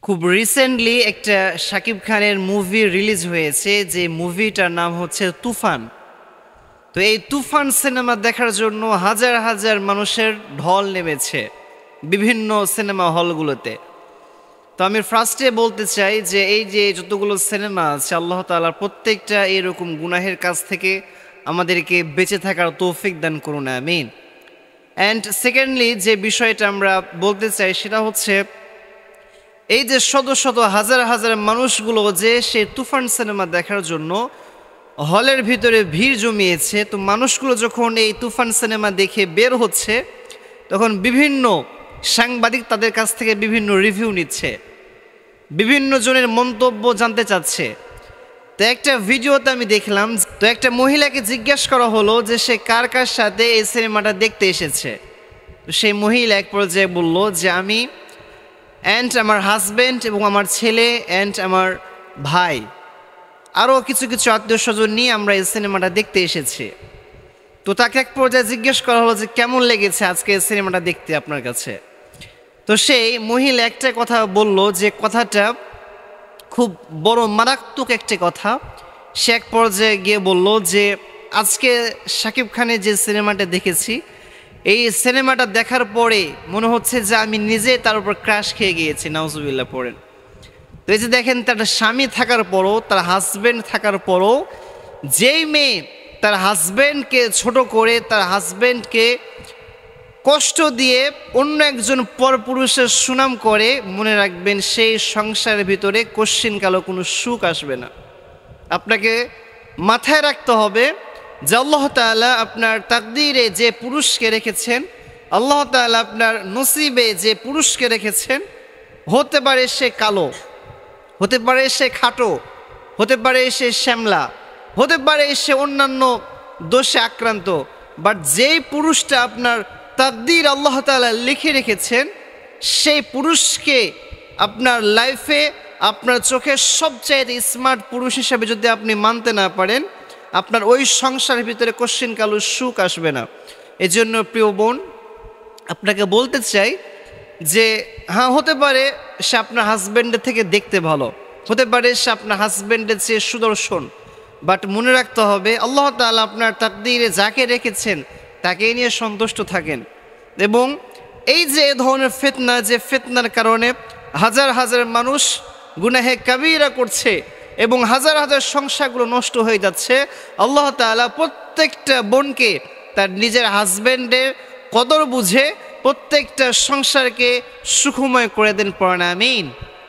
খুব রিসেন্টলি একটা শাকিব খানের মুভি রিলিজ হয়েছে, যে মুভিটার নাম হচ্ছে তুফান। তো এই তুফান সিনেমা দেখার জন্য হাজার হাজার মানুষের ঢল নেমেছে বিভিন্ন সিনেমা হলগুলোতে। তো আমি ফার্স্টে বলতে চাই যে এই যে যতগুলো সিনেমা আছে, আল্লাহ তাআলা প্রত্যেকটা এরকম গুনাহের কাছ থেকে আমাদেরকে বেঁচে থাকার তৌফিক দান করুন, আমিন। অ্যান্ড সেকেন্ডলি যে বিষয়টা আমরা বলতে চাই সেটা হচ্ছে এই যে শত শত হাজার হাজার মানুষগুলো যে সে তুফান সিনেমা দেখার জন্য হলের ভিতরে ভিড় জমিয়েছে, তো মানুষগুলো যখন এই তুফান সিনেমা দেখে বের হচ্ছে তখন বিভিন্ন সাংবাদিক তাদের কাছ থেকে বিভিন্ন রিভিউ নিচ্ছে, বিভিন্ন জনের মন্তব্য জানতে চাচ্ছে। তো একটা ভিডিওতে আমি দেখলাম, তো একটা মহিলাকে জিজ্ঞেস করা হলো যে সে কার কার সাথে এই সিনেমাটা দেখতে এসেছে। তো সেই মহিলা এক পর্যায়ে বলল যে আমি অ্যান্ড আমার হাজব্যান্ড এবং আমার ছেলে অ্যান্ড আমার ভাই আরও কিছু কিছু আত্মীয় স্বজন নিয়ে আমরা এই সিনেমাটা দেখতে এসেছি। তো তাকে এক পর্যায়ে জিজ্ঞেস করা হলো যে কেমন লেগেছে আজকে এই সিনেমাটা দেখতে আপনার কাছে। তো সেই মহিলা একটা কথা বলল, যে কথাটা খুব বড় মারাত্মক একটা কথা। সে এক পর্যায়ে গিয়ে বলল যে আজকে শাকিব খানের যে সিনেমাটা দেখেছি, এই সিনেমাটা দেখার পরে মনে হচ্ছে যে আমি নিজে তার উপর ক্রাশ খেয়ে গিয়েছি, নাউজুবিল্লাহ পড়েন। তো এই যে দেখেন, তার স্বামী থাকার পরও, তার হাজব্যান্ড থাকার পরও যেই মেয়ে তার হাজব্যান্ডকে ছোট করে, তার হাজব্যান্ডকে কষ্ট দিয়ে অন্য একজন পরপুরুষের সুনাম করে, মনে রাখবেন সেই সংসারের ভিতরে কশ্চিনকালও কোনো সুখ আসবে না। আপনাকে মাথায় রাখতে হবে যে আল্লাহ তাআলা আপনার তাকদীরে যে পুরুষকে রেখেছেন, আল্লাহ তাআলা আপনার নসিবে যে পুরুষকে রেখেছেন, হতে পারে সে কালো, হতে পারে সে খাটো, হতে পারে সে শ্যামলা, হতে পারে সে অন্যান্য দোষে আক্রান্ত, বাট যেই পুরুষটা আপনার তাকদীর আল্লাহ তাআলা লিখে রেখেছেন, সেই পুরুষকে আপনার লাইফে আপনার চোখে সবচাইতে স্মার্ট পুরুষ হিসাবে যদি আপনি মানতে না পারেন, আপনার ওই সংসারের ভিতরে কশ্চিনকালও সুখ আসবে না। এজন্য প্রিয় বোন, আপনাকে বলতে চাই যে হ্যাঁ, হতে পারে সে আপনার হাজব্যান্ডের থেকে দেখতে ভালো, হতে পারে সে আপনার হাজব্যান্ডের চেয়ে সুদর্শন, বাট মনে রাখতে হবে আল্লাহ তাআলা আপনার তাকদীরে যাকে রেখেছেন তাকেই নিয়ে সন্তুষ্ট থাকেন। এবং এই যে এ ধরনের ফিতনা, যে ফিতনার কারণে হাজার হাজার মানুষ গুনাহে কাবীরা করছে এবং হাজার হাজার সংসারগুলো নষ্ট হয়ে যাচ্ছে, আল্লাহ তাআলা প্রত্যেকটা বোনকে তার নিজের হাজব্যান্ডের কদর বুঝে প্রত্যেকটা সংসারকে সুখময় করে দেন, পড়েন আমিন।